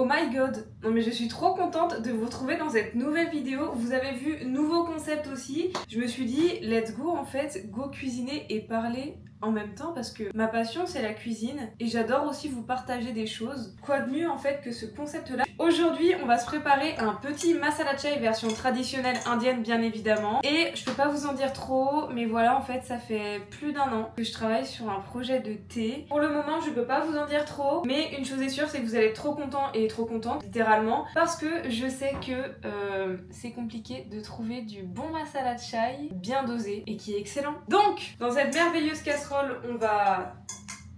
Oh my god! Non mais je suis trop contente de vous retrouver dans cette nouvelle vidéo. Vous avez vu, nouveau concept aussi. Je me suis dit, let's go en fait, go cuisiner et parler en même temps parce que ma passion c'est la cuisine et j'adore aussi vous partager des choses. Quoi de mieux en fait que ce concept là. Aujourd'hui on va se préparer un petit masala chai version traditionnelle indienne bien évidemment. Et je peux pas vous en dire trop mais voilà en fait ça fait plus d'un an que je travaille sur un projet de thé. Pour le moment je peux pas vous en dire trop mais une chose est sûre c'est que vous allez être trop content et trop contente littéralement parce que je sais que c'est compliqué de trouver du bon masala chai bien dosé et qui est excellent. Donc dans cette merveilleuse casserole on va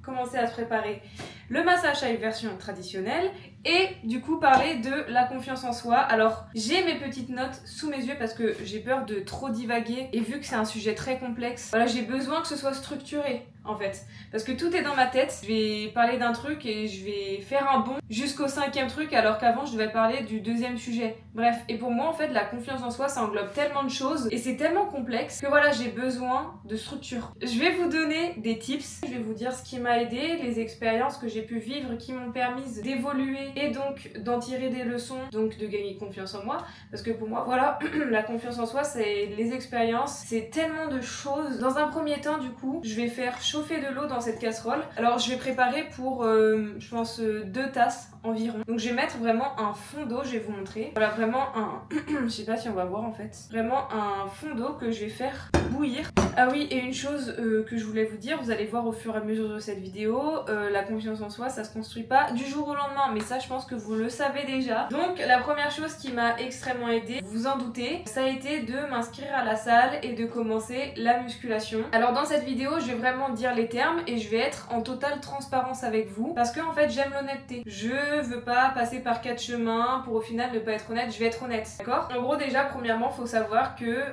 commencer à se préparer le masala chai version traditionnelle et du coup parler de la confiance en soi. Alors j'ai mes petites notes sous mes yeux parce que j'ai peur de trop divaguer et vu que c'est un sujet très complexe, voilà, j'ai besoin que ce soit structuré en fait parce que tout est dans ma tête. Je vais parler d'un truc et je vais faire un bond jusqu'au 5e truc alors qu'avant je devais parler du 2e sujet. Bref, et pour moi en fait la confiance en soi ça englobe tellement de choses et c'est tellement complexe que voilà j'ai besoin de structure. Je vais vous donner des tips, je vais vous dire ce qui m'a aidé, les expériences que j'ai pu vivre qui m'ont permis d'évoluer et donc d'en tirer des leçons, donc de gagner confiance en moi parce que pour moi voilà la confiance en soi c'est les expériences, c'est tellement de choses. Dans un premier temps du coup je vais faire chauffer de l'eau dans cette casserole. Alors je vais préparer pour je pense 2 tasses environ. Donc je vais mettre vraiment un fond d'eau, je vais vous montrer. Voilà vraiment un je sais pas si on va voir en fait. Vraiment un fond d'eau que je vais faire bouillir. Ah oui, et une chose que je voulais vous dire, vous allez voir au fur et à mesure de cette vidéo, la confiance en soi ça se construit pas du jour au lendemain, mais ça je pense que vous le savez déjà. Donc la première chose qui m'a extrêmement aidée, vous vous en doutez, ça a été de m'inscrire à la salle et de commencer la musculation. Alors dans cette vidéo je vais vraiment dire les termes et je vais être en totale transparence avec vous parce que en fait j'aime l'honnêteté. Je veux pas passer par 4 chemins pour au final ne pas être honnête, je vais être honnête, d'accord? En gros déjà premièrement faut savoir que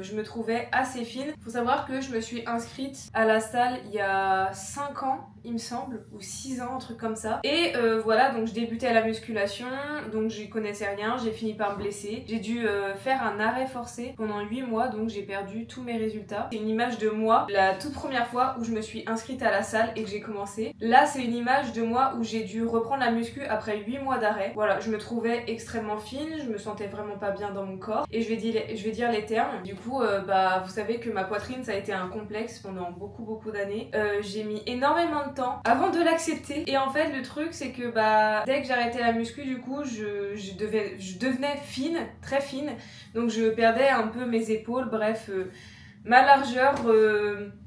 je me trouvais assez fine. Faut savoir que je me suis inscrite à la salle il y a 5 ans il me semble, ou 6 ans, un truc comme ça. Et voilà, donc je débutais à la musculation, donc j'y connaissais rien, j'ai fini par me blesser. J'ai dû faire un arrêt forcé pendant 8 mois, donc j'ai perdu tous mes résultats. C'est une image de moi, la toute première fois où je me suis inscrite à la salle et que j'ai commencé. Là, c'est une image de moi où j'ai dû reprendre la muscu après 8 mois d'arrêt. Voilà, je me trouvais extrêmement fine, je me sentais vraiment pas bien dans mon corps. Et je vais dire les termes. Du coup, bah, vous savez que ma poitrine, ça a été un complexe pendant beaucoup d'années. J'ai mis énormément de temps avant de l'accepter et en fait le truc c'est que bah dès que j'arrêtais la muscu du coup je devenais fine, très fine, donc je perdais un peu mes épaules, bref ma largeur,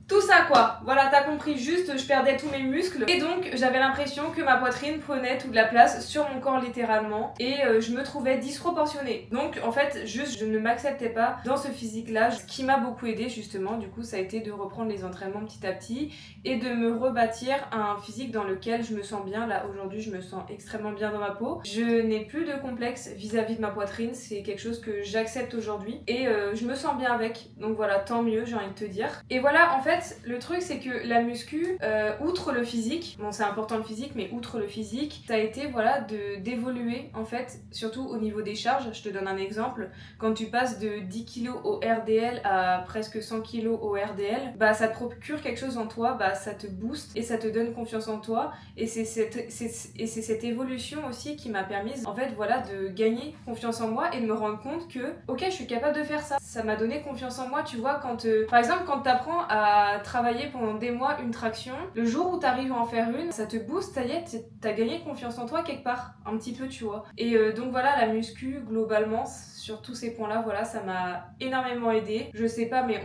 tout ça quoi, voilà t'as compris, juste je perdais tous mes muscles et donc j'avais l'impression que ma poitrine prenait toute la place sur mon corps littéralement et je me trouvais disproportionnée. Donc en fait juste je ne m'acceptais pas dans ce physique là. Ce qui m'a beaucoup aidé justement du coup ça a été de reprendre les entraînements petit à petit et de me rebâtir un physique dans lequel je me sens bien. Là aujourd'hui je me sens extrêmement bien dans ma peau, je n'ai plus de complexe vis-à-vis de ma poitrine, c'est quelque chose que j'accepte aujourd'hui et je me sens bien avec, donc voilà tant mieux j'ai envie de te dire. Et voilà en fait le truc c'est que la muscu, outre le physique, bon c'est important le physique mais outre le physique, ça a été voilà d'évoluer en fait, surtout au niveau des charges. Je te donne un exemple, quand tu passes de 10 kg au RDL à presque 100 kg au RDL, bah ça te procure quelque chose en toi, bah ça te booste et ça te donne confiance en toi et c'est cette évolution aussi qui m'a permis en fait voilà de gagner confiance en moi et de me rendre compte que ok je suis capable de faire ça. Ça m'a donné confiance en moi, tu vois, quand par exemple quand t'apprends à travailler pendant des mois une traction, le jour où t'arrives à en faire une, ça te booste, ça y est, t'as gagné confiance en toi quelque part, un petit peu tu vois. Et donc voilà la muscu globalement sur tous ces points là, voilà ça m'a énormément aidé. Je sais pas mais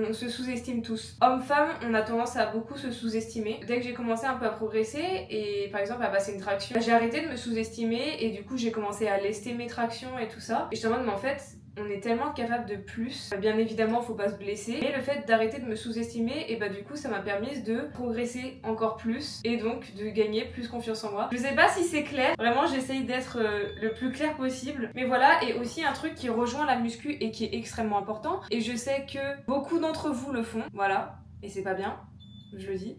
on se sous-estime tous. Homme-femme, on a tendance à beaucoup se sous-estimer. Dès que j'ai commencé un peu à progresser et par exemple à passer une traction, j'ai arrêté de me sous-estimer et du coup j'ai commencé à lester mes tractions et tout ça. Et je te demande mais en fait on est tellement capable de plus. Bien évidemment, faut pas se blesser. Mais le fait d'arrêter de me sous-estimer, et bah du coup, ça m'a permis de progresser encore plus et donc de gagner plus confiance en moi. Je sais pas si c'est clair. Vraiment, j'essaye d'être le plus clair possible. Mais voilà, et aussi un truc qui rejoint la muscu et qui est extrêmement important. Et je sais que beaucoup d'entre vous le font. Voilà. Et c'est pas bien. Je le dis.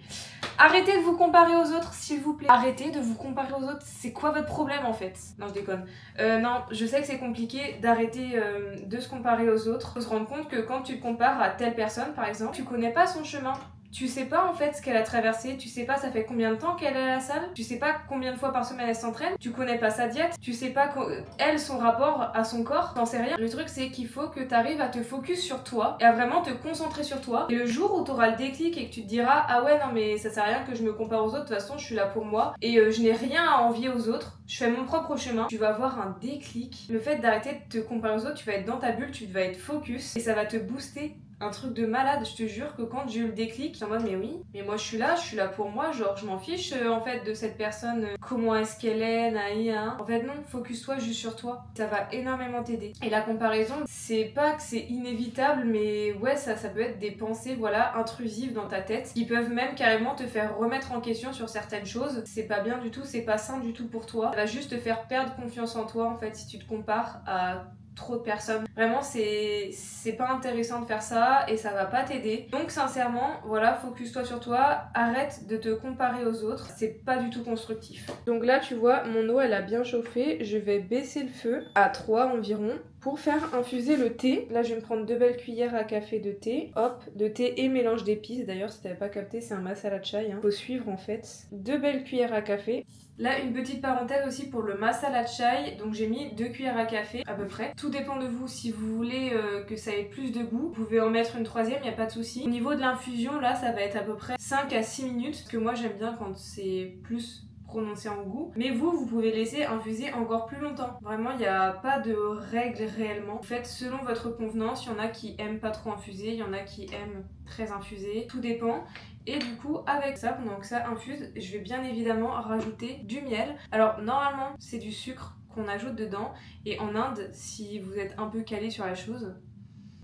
Arrêtez de vous comparer aux autres, s'il vous plaît. Arrêtez de vous comparer aux autres. C'est quoi votre problème en fait? Non, je déconne. Non, je sais que c'est compliqué d'arrêter de se comparer aux autres. Faut se rendre compte que quand tu te compares à telle personne, par exemple, tu connais pas son chemin. Tu sais pas en fait ce qu'elle a traversé, tu sais pas ça fait combien de temps qu'elle est à la salle, tu sais pas combien de fois par semaine elle s'entraîne, tu connais pas sa diète, tu sais pas elle, son rapport à son corps, t'en sais rien. Le truc c'est qu'il faut que t'arrives à te focus sur toi et à vraiment te concentrer sur toi. Et le jour où t'auras le déclic et que tu te diras ah ouais non mais ça sert à rien que je me compare aux autres, de toute façon je suis là pour moi et je n'ai rien à envier aux autres, je fais mon propre chemin, tu vas avoir un déclic. Le fait d'arrêter de te comparer aux autres, tu vas être dans ta bulle, tu vas être focus et ça va te booster. Un truc de malade, je te jure que quand j'ai eu le déclic, j'étais en mode mais oui, mais moi je suis là pour moi, genre je m'en fiche en fait de cette personne, comment est-ce qu'elle est, naïa. En fait non, focus-toi juste sur toi, ça va énormément t'aider. Et la comparaison, c'est pas que c'est inévitable, mais ouais ça peut être des pensées voilà intrusives dans ta tête, qui peuvent même carrément te faire remettre en question sur certaines choses. C'est pas bien du tout, c'est pas sain du tout pour toi, ça va juste te faire perdre confiance en toi en fait si tu te compares à trop de personnes. Vraiment c'est pas intéressant de faire ça et ça va pas t'aider. Donc sincèrement, voilà, focus-toi sur toi, arrête de te comparer aux autres, c'est pas du tout constructif. Donc là tu vois, mon eau elle a bien chauffé, je vais baisser le feu à 3 environ pour faire infuser le thé. Là je vais me prendre 2 belles cuillères à café de thé, hop, de thé et mélange d'épices. D'ailleurs si t'avais pas capté, c'est un masala chai, hein. Faut suivre en fait. 2 belles cuillères à café. Là, une petite parenthèse aussi pour le masala chai, donc j'ai mis 2 cuillères à café à peu près. Tout dépend de vous, si vous voulez que ça ait plus de goût, vous pouvez en mettre une troisième, y a pas de souci. Au niveau de l'infusion, là, ça va être à peu près 5 à 6 minutes, parce que moi j'aime bien quand c'est plus prononcé en goût. Mais vous pouvez laisser infuser encore plus longtemps. Vraiment, il n'y a pas de règles réellement. Faites selon votre convenance, il y en a qui aiment pas trop infuser, il y en a qui aiment très infuser, tout dépend. Et du coup, avec ça, pendant que ça infuse, je vais bien évidemment rajouter du miel. Alors, normalement, c'est du sucre qu'on ajoute dedans. Et en Inde, si vous êtes un peu calé sur la chose...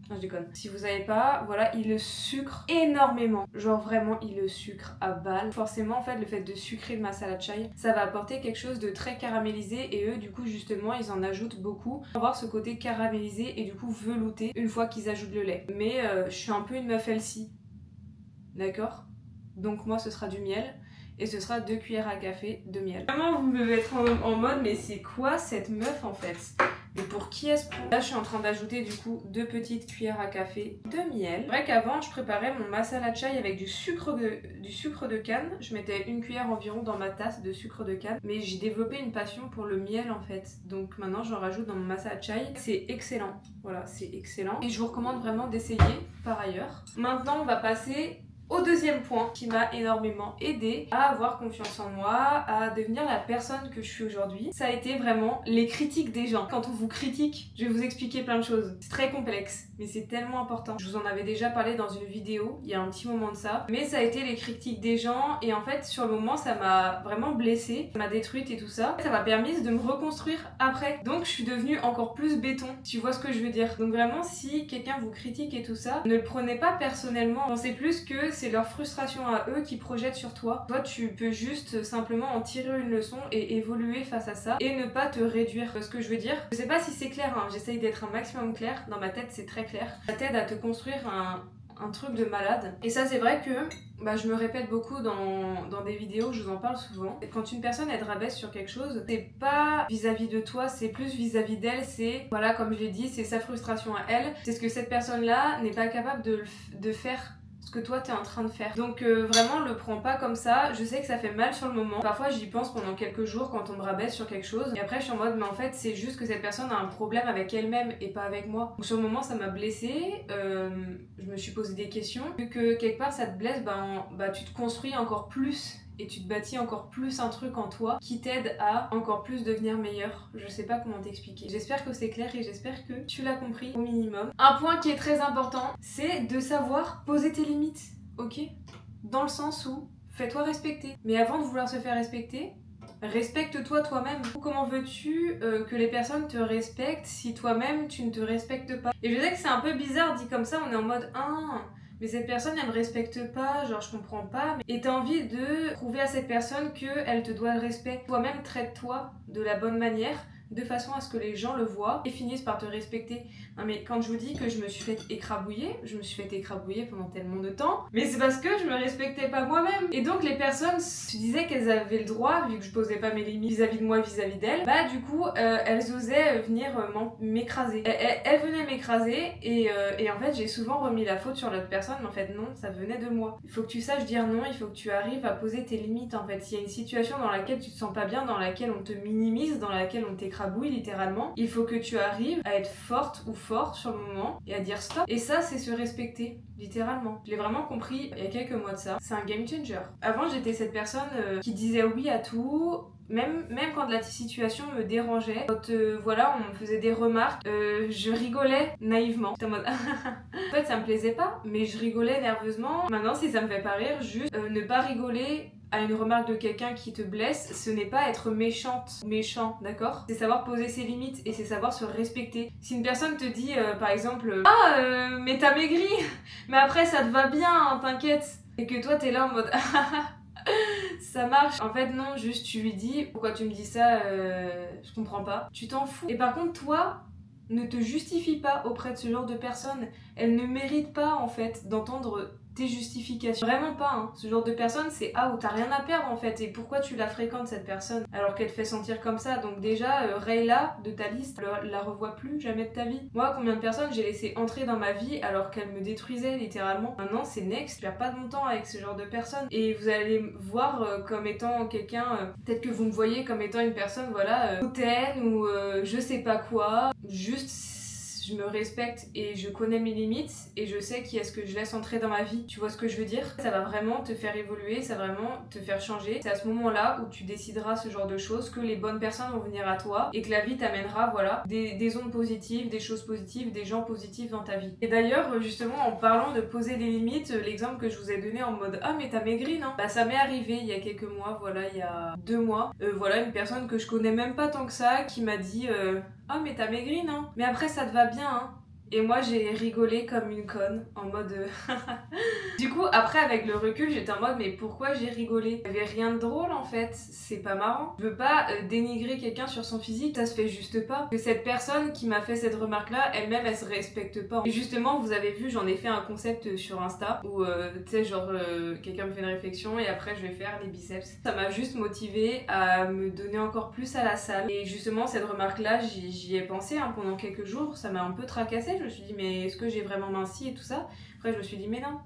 Non, je déconne. Si vous savez pas, voilà, ils le sucrent énormément. Genre vraiment, ils le sucrent à balle. Forcément, en fait, le fait de sucrer le masala chai, ça va apporter quelque chose de très caramélisé. Et eux, du coup, justement, ils en ajoutent beaucoup pour avoir ce côté caramélisé et du coup velouté une fois qu'ils ajoutent le lait. Mais je suis un peu une meuf healthy. D'accord ? Donc moi ce sera du miel et ce sera 2 cuillères à café de miel. Vraiment vous devez être en mode mais c'est quoi cette meuf en fait? Mais pour qui elle se prend? Là je suis en train d'ajouter du coup 2 petites cuillères à café de miel. C'est vrai qu'avant je préparais mon masala chai avec du sucre de canne. Je mettais 1 cuillère environ dans ma tasse de sucre de canne. Mais j'ai développé une passion pour le miel en fait. Donc maintenant j'en rajoute dans mon masala chai. C'est excellent. Voilà, c'est excellent. Et je vous recommande vraiment d'essayer par ailleurs. Maintenant on va passer au deuxième point qui m'a énormément aidé à avoir confiance en moi, à devenir la personne que je suis aujourd'hui. Ça a été vraiment les critiques des gens. Quand on vous critique, je vais vous expliquer plein de choses. C'est très complexe, mais c'est tellement important. Je vous en avais déjà parlé dans une vidéo, il y a un petit moment de ça. Mais ça a été les critiques des gens et en fait sur le moment ça m'a vraiment blessée, ça m'a détruite et tout ça. Ça m'a permis de me reconstruire après. Donc je suis devenue encore plus béton, tu vois ce que je veux dire. Donc vraiment si quelqu'un vous critique et tout ça, ne le prenez pas personnellement. Pensez plus que c'est leur frustration à eux qui projettent sur toi. Toi, tu peux juste simplement en tirer une leçon et évoluer face à ça et ne pas te réduire. Ce que je veux dire, je sais pas si c'est clair, hein. J'essaye d'être un maximum clair. Dans ma tête, c'est très clair. Ça t'aide à te construire un truc de malade. Et ça, c'est vrai que je me répète beaucoup dans des vidéos, je vous en parle souvent. Quand une personne elle te rabaisse sur quelque chose, c'est pas vis-à-vis de toi, c'est plus vis-à-vis d'elle, c'est, voilà, comme je l'ai dit, c'est sa frustration à elle. C'est ce que cette personne-là n'est pas capable de faire ce que toi t'es en train de faire. Donc vraiment le prends pas comme ça. Je sais que ça fait mal sur le moment. Parfois j'y pense pendant quelques jours quand on me rabaisse sur quelque chose. Et après je suis en mode mais en fait c'est juste que cette personne a un problème avec elle-même et pas avec moi. Donc sur le moment ça m'a blessée. Je me suis posé des questions. Vu que quelque part ça te blesse, tu te construis encore plus. Et tu te bâtis encore plus un truc en toi qui t'aide à encore plus devenir meilleur. Je sais pas comment t'expliquer. J'espère que c'est clair et j'espère que tu l'as compris au minimum. Un point qui est très important, c'est de savoir poser tes limites, ok? Dans le sens où, fais-toi respecter. Mais avant de vouloir se faire respecter, respecte-toi toi-même. Comment veux-tu que les personnes te respectent si toi-même tu ne te respectes pas? Et je sais que c'est un peu bizarre dit comme ça, on est en mode mais cette personne elle me respecte pas, genre je comprends pas. Et t'as envie de prouver à cette personne qu'elle te doit le respect. Toi-même traite-toi de la bonne manière. de façon à ce que les gens le voient et finissent par te respecter. Non mais quand je vous dis que je me suis fait écrabouiller pendant tellement de temps, mais c'est parce que je me respectais pas moi-même. Et donc les personnes se disaient qu'elles avaient le droit, vu que je posais pas mes limites vis-à-vis de moi, vis-à-vis d'elles, bah du coup elles osaient venir m'écraser. Elles venaient m'écraser et en fait j'ai souvent remis la faute sur l'autre personne, mais en fait non, ça venait de moi. Il faut que tu saches dire non, il faut que tu arrives à poser tes limites en fait. S'il y a une situation dans laquelle tu te sens pas bien, dans laquelle on te minimise, dans laquelle on t'écrabouille littéralement, il faut que tu arrives à être forte ou fort sur le moment et à dire stop. Et ça c'est se respecter, littéralement. Je l'ai vraiment compris il y a quelques mois de ça. C'est un game changer. Avant j'étais cette personne qui disait oui à tout, même quand la situation me dérangeait, quand voilà on me faisait des remarques, je rigolais naïvement. J'étais en mode en fait ça me plaisait pas, mais je rigolais nerveusement. Maintenant si ça me fait pas rire, juste ne pas rigoler à une remarque de quelqu'un qui te blesse, ce n'est pas être méchante ou méchant, d'accord? C'est savoir poser ses limites et c'est savoir se respecter. Si une personne te dit par exemple mais t'as maigri, mais après ça te va bien, hein, t'inquiète, et que toi t'es là en mode ça marche. En fait non, juste tu lui dis pourquoi tu me dis ça, je comprends pas. Tu t'en fous. Et par contre toi, ne te justifie pas auprès de ce genre de personnes. Elles ne méritent pas en fait d'entendre tes justifications. Vraiment pas, hein. Ce genre de personne c'est out, t'as rien à perdre en fait. Et pourquoi tu la fréquentes cette personne alors qu'elle te fait sentir comme ça? Donc déjà, raye-la de ta liste, la revois plus jamais de ta vie. Moi, combien de personnes j'ai laissé entrer dans ma vie alors qu'elles me détruisaient littéralement? Maintenant c'est next, je perds pas de mon temps avec ce genre de personnes. Et vous allez me voir comme étant quelqu'un, peut-être que vous me voyez comme étant une personne, voilà, hautaine ou je sais pas quoi. Juste je me respecte et je connais mes limites et je sais qui est-ce que je laisse entrer dans ma vie. Tu vois ce que je veux dire? Ça va vraiment te faire évoluer, ça va vraiment te faire changer. C'est à ce moment-là où tu décideras ce genre de choses, que les bonnes personnes vont venir à toi et que la vie t'amènera, voilà, des ondes positives, des choses positives, des gens positifs dans ta vie. Et d'ailleurs, justement, en parlant de poser des limites, l'exemple que je vous ai donné en mode ah mais t'as maigri, non? Bah ça m'est arrivé il y a quelques mois, voilà, il y a 2 mois. Voilà, une personne que je connais même pas tant que ça qui m'a dit ah mais t'as maigri, non? Mais après ça te va bien, hein? Et moi j'ai rigolé comme une conne en mode Du coup après avec le recul j'étais en mode mais pourquoi j'ai rigolé? Il y avait rien de drôle en fait, c'est pas marrant. Je veux pas dénigrer quelqu'un sur son physique, ça se fait juste pas. Que cette personne qui m'a fait cette remarque là, elle-même elle se respecte pas. Et justement vous avez vu, j'en ai fait un concept sur Insta où tu sais genre quelqu'un me fait une réflexion et après je vais faire les biceps. Ça m'a juste motivée à me donner encore plus à la salle. Et justement cette remarque là j'y ai pensé hein, pendant quelques jours, ça m'a un peu tracassée. Je me suis dit mais est-ce que j'ai vraiment minci et tout ça? Après je me suis dit mais non.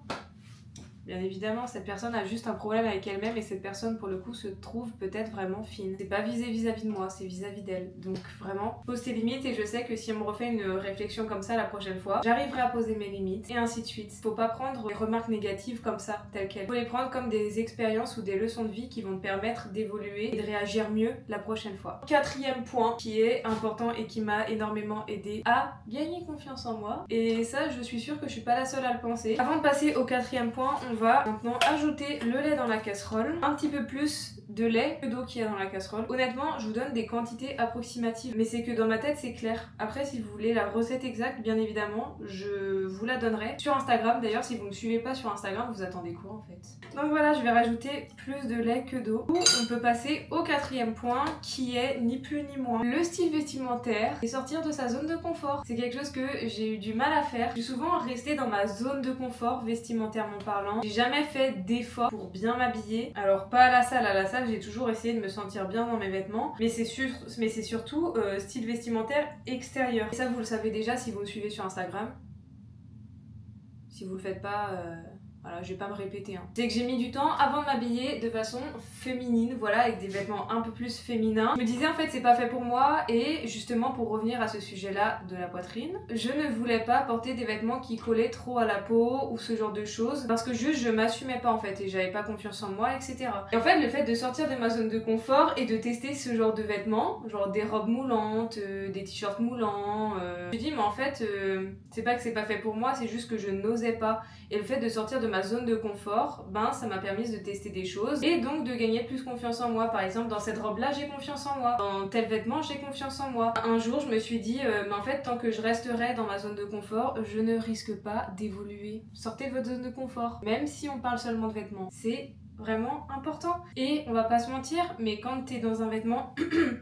Bien évidemment, cette personne a juste un problème avec elle-même et cette personne, pour le coup, se trouve peut-être vraiment fine. C'est pas visé vis-à-vis de moi, c'est vis-à-vis d'elle. Donc vraiment, pose tes limites et je sais que si on me refait une réflexion comme ça la prochaine fois, j'arriverai à poser mes limites et ainsi de suite. Faut pas prendre les remarques négatives comme ça, telles quelles. Faut les prendre comme des expériences ou des leçons de vie qui vont te permettre d'évoluer et de réagir mieux la prochaine fois. 4e point qui est important et qui m'a énormément aidé à gagner confiance en moi. Et ça, je suis sûre que je suis pas la seule à le penser. Avant de passer au 4e point, on va maintenant ajouter le lait dans la casserole, un petit peu plus de lait que d'eau qu'il y a dans la casserole. Honnêtement, je vous donne des quantités approximatives, mais c'est que dans ma tête c'est clair. Après, si vous voulez la recette exacte, bien évidemment, je vous la donnerai sur Instagram. D'ailleurs, si vous me suivez pas sur Instagram, vous attendez quoi en fait? Donc voilà, je vais rajouter plus de lait que d'eau. On peut passer au 4e point qui est ni plus ni moins le style vestimentaire et sortir de sa zone de confort. C'est quelque chose que j'ai eu du mal à faire. Je suis souvent restée dans ma zone de confort vestimentairement parlant. J'ai jamais fait d'efforts pour bien m'habiller. Alors pas à la salle, j'ai toujours essayé de me sentir bien dans mes vêtements, mais c'est surtout style vestimentaire extérieur. Et ça vous le savez déjà si vous me suivez sur Instagram. Si vous le faites pas, voilà, je vais pas me répéter. Hein. C'est que j'ai mis du temps avant de m'habiller de façon féminine, voilà, avec des vêtements un peu plus féminins. Je me disais en fait c'est pas fait pour moi et justement pour revenir à ce sujet-là de la poitrine, je ne voulais pas porter des vêtements qui collaient trop à la peau ou ce genre de choses parce que juste je m'assumais pas en fait et j'avais pas confiance en moi, etc. Et en fait le fait de sortir de ma zone de confort et de tester ce genre de vêtements, genre des robes moulantes, des t-shirts moulants, je me dis mais en fait c'est pas que c'est pas fait pour moi, c'est juste que je n'osais pas. Et le fait de sortir de ma zone de confort, ben ça m'a permis de tester des choses et donc de gagner plus confiance en moi. Par exemple dans cette robe là j'ai confiance en moi, dans tel vêtement j'ai confiance en moi. Un jour je me suis dit mais en fait tant que je resterai dans ma zone de confort, je ne risque pas d'évoluer. Sortez de votre zone de confort, même si on parle seulement de vêtements, c'est vraiment important. Et on va pas se mentir, mais quand t'es dans un vêtement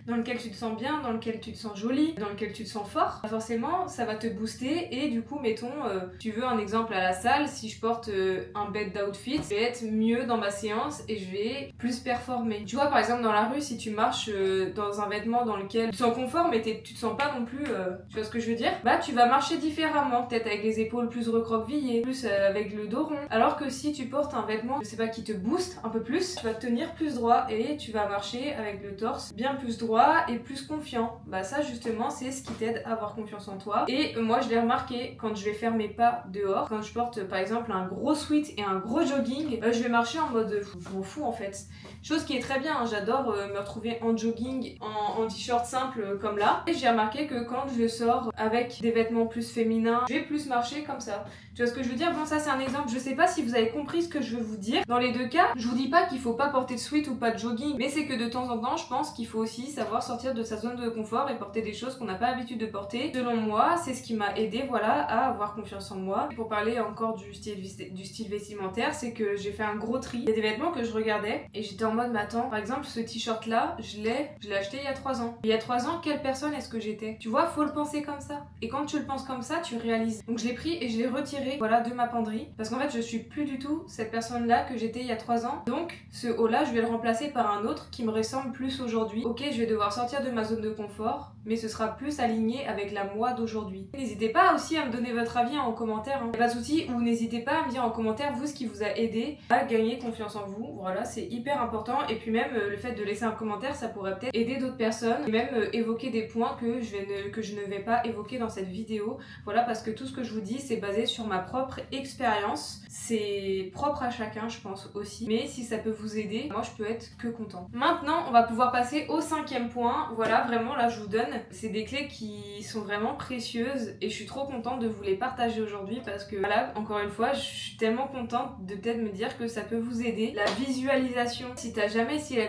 dans lequel tu te sens bien, dans lequel tu te sens jolie, dans lequel tu te sens fort, forcément ça va te booster. Et du coup, mettons, tu veux un exemple à la salle, si je porte un bed d'outfit, je vais être mieux dans ma séance et je vais plus performer. Tu vois, par exemple dans la rue, si tu marches dans un vêtement dans lequel tu te sens confort mais tu te sens pas non plus, tu vois ce que je veux dire, bah tu vas marcher différemment, peut-être avec les épaules plus recroquevillées, plus avec le dos rond. Alors que si tu portes un vêtement, je sais pas, qui te booste un peu plus, tu vas tenir plus droit et tu vas marcher avec le torse bien plus droit et plus confiant. Bah ça justement c'est ce qui t'aide à avoir confiance en toi. Et moi je l'ai remarqué quand je vais faire mes pas dehors, quand je porte par exemple un gros sweat et un gros jogging, je vais marcher en mode je m'en fous en fait. Chose qui est très bien, hein. J'adore me retrouver en jogging, en t-shirt simple comme là. Et j'ai remarqué que quand je sors avec des vêtements plus féminins, je vais plus marcher comme ça. Tu vois ce que je veux dire? Bon, ça c'est un exemple. Je sais pas si vous avez compris ce que je veux vous dire. Dans les deux cas, je vous dis pas qu'il faut pas porter de sweat ou pas de jogging, mais c'est que de temps en temps, je pense qu'il faut aussi savoir sortir de sa zone de confort et porter des choses qu'on n'a pas l'habitude de porter. Selon moi, c'est ce qui m'a aidé, voilà, à avoir confiance en moi. Et pour parler encore du style vestimentaire, c'est que j'ai fait un gros tri. Il y a des vêtements que je regardais et j'étais en mode, mais attends, par exemple, ce t-shirt là, je l'ai acheté il y a 3 ans. Il y a 3 ans, quelle personne est-ce que j'étais? Tu vois, faut le penser comme ça. Et quand tu le penses comme ça, tu réalises. Donc je l'ai pris et je l'ai retiré, voilà, de ma penderie, parce qu'en fait je suis plus du tout cette personne là que j'étais il y a 3 ans. Donc ce haut là je vais le remplacer par un autre qui me ressemble plus aujourd'hui. Ok, je vais devoir sortir de ma zone de confort, mais ce sera plus aligné avec la moi d'aujourd'hui. N'hésitez pas aussi à me donner votre avis en commentaire, hein. Pas de soucis, ou n'hésitez pas à me dire en commentaire vous ce qui vous a aidé à gagner confiance en vous. Voilà, c'est hyper important. Et puis même le fait de laisser un commentaire, ça pourrait peut-être aider d'autres personnes et même évoquer des points que je ne vais pas évoquer dans cette vidéo. Voilà, parce que tout ce que je vous dis c'est basé sur ma propre expérience, c'est propre à chacun je pense aussi, mais si ça peut vous aider, moi je peux être que content. Maintenant on va pouvoir passer au 5e point. Voilà, vraiment là je vous donne, c'est des clés qui sont vraiment précieuses et je suis trop contente de vous les partager aujourd'hui parce que voilà, encore une fois je suis tellement contente de peut-être me dire que ça peut vous aider. La visualisation, si t'as jamais essayé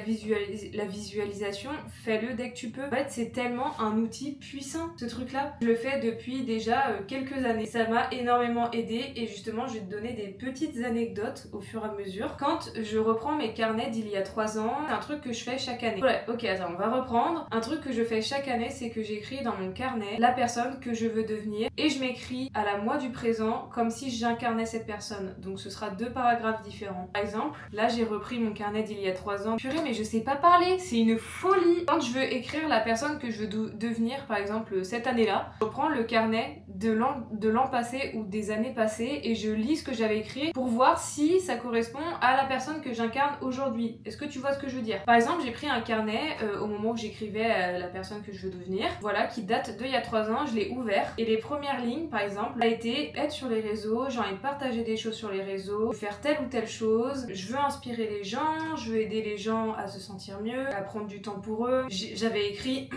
la visualisation, fais-le dès que tu peux. En fait c'est tellement un outil puissant ce truc là. Je le fais depuis déjà quelques années, ça m'a énormément aidé et justement je vais te donner des petites anecdotes au fur et à mesure. Quand je reprends mes carnets d'il y a 3 ans, c'est un truc que je fais chaque année. Ouais, ok, attends, on va reprendre. Un truc que je fais chaque année, c'est que j'écris dans mon carnet la personne que je veux devenir et je m'écris à la moi du présent comme si j'incarnais cette personne. Donc ce sera 2 paragraphes différents. Par exemple, là j'ai repris mon carnet d'il y a 3 ans. Purée, mais je sais pas parler, c'est une folie. Quand je veux écrire la personne que je veux devenir, par exemple cette année-là, je reprends le carnet de l'an passé ou des années passées et je lis ce que j'avais écrit pour voir si ça correspond à la personne que j'incarne aujourd'hui. Est-ce que tu vois ce que je veux dire? Par exemple, j'ai pris un carnet au moment où j'écrivais la personne que je veux devenir, voilà, qui date d'il y a 3 ans, je l'ai ouvert et les premières lignes, par exemple, a été être sur les réseaux, j'ai envie de partager des choses sur les réseaux, faire telle ou telle chose, je veux inspirer les gens, je veux aider les gens à se sentir mieux, à prendre du temps pour eux. J'avais écrit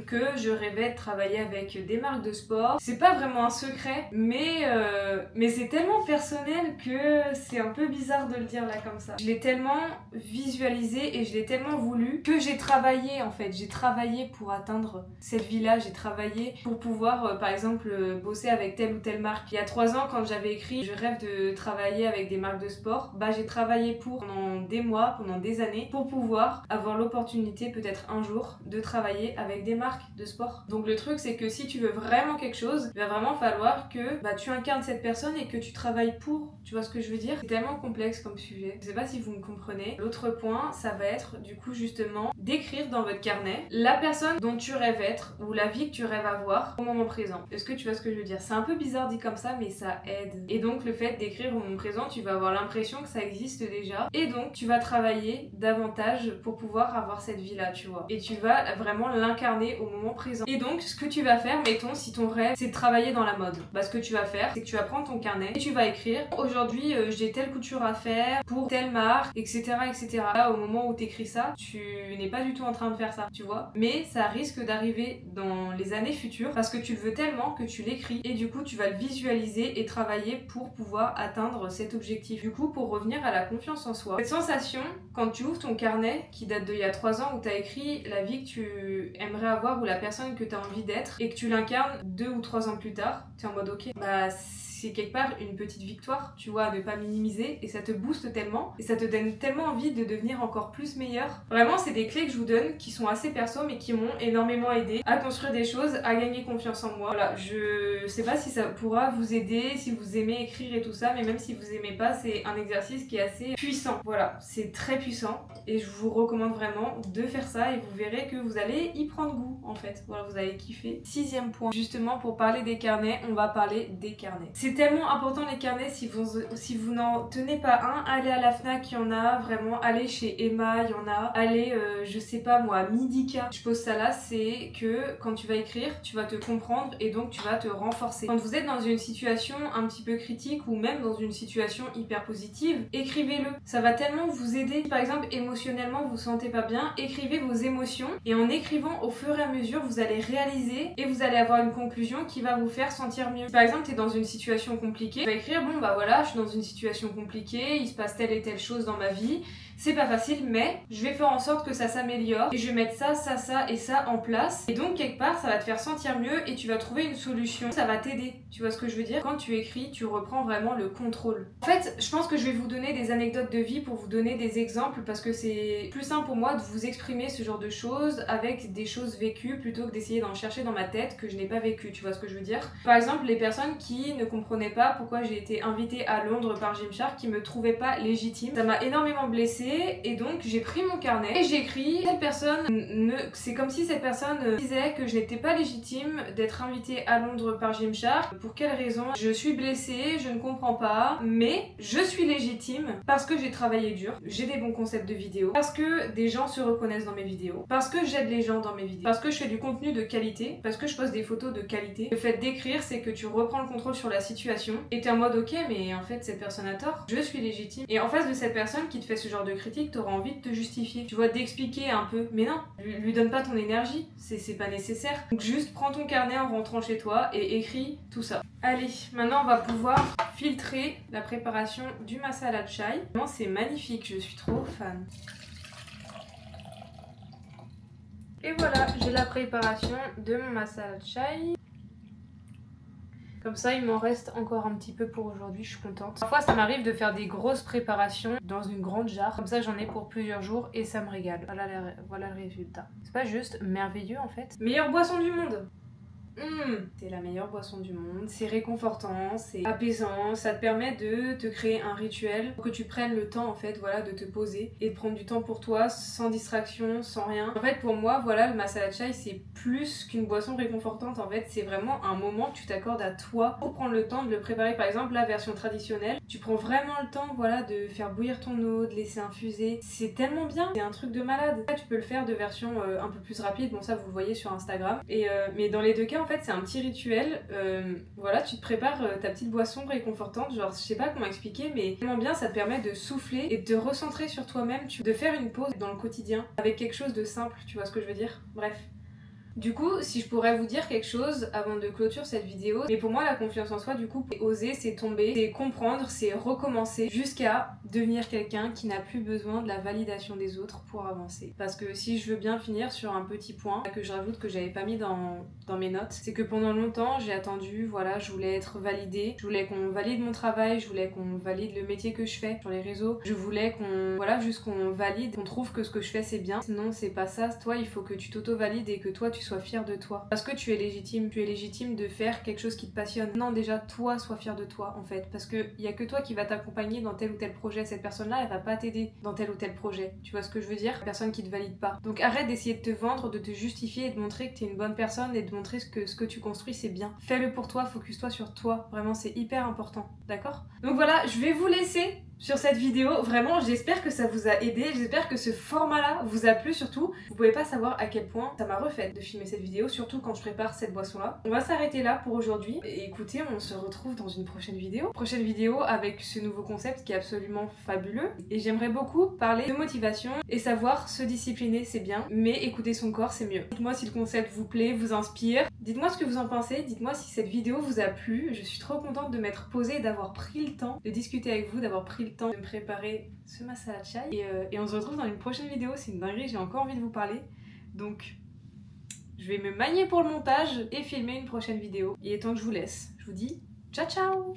que je rêvais de travailler avec des marques de sport. C'est pas vraiment un secret, mais c'est tellement personnel que c'est un peu bizarre de le dire là comme ça. Je l'ai tellement visualisé et je l'ai tellement voulu que j'ai travaillé en fait. J'ai travaillé pour atteindre cette vie-là, j'ai travaillé pour pouvoir par exemple bosser avec telle ou telle marque. Il y a 3 ans quand j'avais écrit je rêve de travailler avec des marques de sport, bah j'ai travaillé pendant des mois, pendant des années pour pouvoir avoir l'opportunité peut-être un jour de travailler avec des marques de sport. Donc le truc c'est que si tu veux vraiment quelque chose, il va vraiment falloir que tu incarnes cette personne et que tu travailles pour, tu vois ce que je veux dire? C'est tellement complexe comme sujet, je sais pas si vous me comprenez. L'autre point, ça va être du coup justement d'écrire dans votre carnet la personne dont tu rêves être ou la vie que tu rêves avoir au moment présent. Est-ce que tu vois ce que je veux dire? C'est un peu bizarre dit comme ça mais ça aide. Et donc le fait d'écrire au moment présent, tu vas avoir l'impression que ça existe déjà et donc tu vas travailler davantage pour pouvoir avoir cette vie là, tu vois. Et tu vas vraiment l'incarner au moment présent. Et donc ce que tu vas faire, mettons si ton rêve c'est de travailler dans la mode, bah ce que tu vas faire c'est que tu vas prendre ton carnet et tu vas écrire aujourd'hui j'ai telle couture à faire pour telle marque, etc., etc. Là au moment où t'écris ça, tu n'es pas du tout en train de faire ça, tu vois, mais ça risque d'arriver dans les années futures parce que tu le veux tellement que tu l'écris et du coup tu vas le visualiser et travailler pour pouvoir atteindre cet objectif. Du coup, pour revenir à la confiance en soi, cette sensation quand tu ouvres ton carnet qui date d'il y a 3 ans où t'as écrit la vie que tu aimerais avoir ou la personne que t'as envie d'être et que tu l'incarnes 2 ou 3 ans plus tard, t'es en mode ok, bah c'est quelque part une petite victoire, tu vois, à ne pas minimiser, et ça te booste tellement, et ça te donne tellement envie de devenir encore plus meilleur. Vraiment, c'est des clés que je vous donne qui sont assez perso, mais qui m'ont énormément aidé à construire des choses, à gagner confiance en moi. Voilà, je sais pas si ça pourra vous aider, si vous aimez écrire et tout ça, mais même si vous aimez pas, c'est un exercice qui est assez puissant. Voilà, c'est très puissant, et je vous recommande vraiment de faire ça, et vous verrez que vous allez y prendre goût, en fait. Voilà, vous allez kiffer. 6e point, justement, pour parler des carnets, on va parler des carnets. C'est tellement important les carnets, si vous n'en tenez pas un, allez à la Fnac, il y en a, vraiment, allez chez Emma, il y en a, allez, je sais pas moi, à Midika. Je pose ça là, c'est que quand tu vas écrire, tu vas te comprendre et donc tu vas te renforcer. Quand vous êtes dans une situation un petit peu critique ou même dans une situation hyper positive, écrivez-le. Ça va tellement vous aider. Si par exemple, émotionnellement, vous vous sentez pas bien, écrivez vos émotions et en écrivant au fur et à mesure, vous allez réaliser et vous allez avoir une conclusion qui va vous faire sentir mieux. Si par exemple, t'es dans une situation compliquée, tu vas écrire, bon bah voilà, je suis dans une situation compliquée, il se passe telle et telle chose dans ma vie, c'est pas facile, mais je vais faire en sorte que ça s'améliore et je vais mettre ça, ça, ça et ça en place. Et donc, quelque part, ça va te faire sentir mieux et tu vas trouver une solution. Ça va t'aider. Tu vois ce que je veux dire? Quand tu écris, tu reprends vraiment le contrôle. En fait, je pense que je vais vous donner des anecdotes de vie pour vous donner des exemples parce que c'est plus simple pour moi de vous exprimer ce genre de choses avec des choses vécues plutôt que d'essayer d'en chercher dans ma tête que je n'ai pas vécu. Tu vois ce que je veux dire? Par exemple, les personnes qui ne comprenaient pas pourquoi j'ai été invitée à Londres par Gymshark, qui me trouvaient pas légitime. Ça m'a énormément blessée. Et donc j'ai pris mon carnet et j'ai écrit cette personne c'est comme si cette personne disait que je n'étais pas légitime d'être invitée à Londres par Gymshark. Pour quelle raison? Je suis blessée, je ne comprends pas, mais je suis légitime parce que j'ai travaillé dur, j'ai des bons concepts de vidéos, parce que des gens se reconnaissent dans mes vidéos, parce que j'aide les gens dans mes vidéos, parce que je fais du contenu de qualité, parce que je poste des photos de qualité. Le fait d'écrire, c'est que tu reprends le contrôle sur la situation et t'es en mode ok, mais en fait cette personne a tort, je suis légitime. Et en face de cette personne qui te fait ce genre de critique, t'auras envie de te justifier, tu vois, d'expliquer un peu, mais non, lui donne pas ton énergie, c'est pas nécessaire. Donc juste prends ton carnet en rentrant chez toi et écris tout ça. Allez, maintenant on va pouvoir filtrer la préparation du masala chai. Vraiment c'est magnifique, je suis trop fan. Et voilà, j'ai la préparation de mon masala chai. Comme ça, il m'en reste encore un petit peu pour aujourd'hui, je suis contente. Parfois, ça m'arrive de faire des grosses préparations dans une grande jarre. Comme ça, j'en ai pour plusieurs jours et ça me régale. Voilà le résultat. C'est pas juste merveilleux en fait. Meilleure boisson du monde! C'est la meilleure boisson du monde, c'est réconfortant, c'est apaisant, ça te permet de te créer un rituel pour que tu prennes le temps en fait, voilà, de te poser et de prendre du temps pour toi sans distraction, sans rien. En fait pour moi, voilà, le masala chai c'est plus qu'une boisson réconfortante en fait, c'est vraiment un moment que tu t'accordes à toi pour prendre le temps de le préparer. Par exemple la version traditionnelle, tu prends vraiment le temps, voilà, de faire bouillir ton eau, de laisser infuser, c'est tellement bien, c'est un truc de malade. Là, tu peux le faire de version un peu plus rapide, bon ça vous le voyez sur Instagram, mais dans les deux cas en fait c'est un petit rituel, voilà, tu te prépares ta petite boisson réconfortante, genre je sais pas comment expliquer, mais tellement bien, ça te permet de souffler et de te recentrer sur toi-même, de faire une pause dans le quotidien avec quelque chose de simple, tu vois ce que je veux dire? Bref. Du coup, si je pourrais vous dire quelque chose avant de clôturer cette vidéo, mais pour moi la confiance en soi du coup, c'est oser, c'est tomber, c'est comprendre, c'est recommencer jusqu'à devenir quelqu'un qui n'a plus besoin de la validation des autres pour avancer. Parce que si je veux bien finir sur un petit point que je rajoute que j'avais pas mis dans mes notes, c'est que pendant longtemps j'ai attendu, voilà, je voulais être validée, je voulais qu'on valide mon travail, je voulais qu'on valide le métier que je fais sur les réseaux, je voulais qu'on, voilà, juste qu'on valide, qu'on trouve que ce que je fais c'est bien, sinon c'est pas ça, toi il faut que tu t'auto-valides et que toi tu sois fier de toi. Parce que tu es légitime de faire quelque chose qui te passionne. Non, déjà toi sois fier de toi en fait, parce que y a que toi qui va t'accompagner dans tel ou tel projet. Cette personne-là, elle va pas t'aider dans tel ou tel projet. Tu vois ce que je veux dire? Personne qui te valide pas. Donc arrête d'essayer de te vendre, de te justifier et de montrer que t'es une bonne personne et de montrer que ce que tu construis c'est bien. Fais-le pour toi, focus-toi sur toi. Vraiment, c'est hyper important. D'accord? Donc voilà, je vais vous laisser sur cette vidéo. Vraiment, j'espère que ça vous a aidé, j'espère que ce format-là vous a plu surtout. Vous pouvez pas savoir à quel point ça m'a refait de filmer cette vidéo, surtout quand je prépare cette boisson-là. On va s'arrêter là pour aujourd'hui. Et écoutez, on se retrouve dans une prochaine vidéo. Prochaine vidéo avec ce nouveau concept qui est absolument fabuleux. Et j'aimerais beaucoup parler de motivation et savoir se discipliner, c'est bien, mais écouter son corps, c'est mieux. Dites-moi si le concept vous plaît, vous inspire. Dites-moi ce que vous en pensez, dites-moi si cette vidéo vous a plu. Je suis trop contente de m'être posée et d'avoir pris le temps de discuter avec vous, d'avoir pris le temps de me préparer ce masala chai. Et on se retrouve dans une prochaine vidéo, c'est une dinguerie, j'ai encore envie de vous parler. Donc, je vais me manier pour le montage et filmer une prochaine vidéo. Il est temps que je vous laisse. Je vous dis ciao ciao!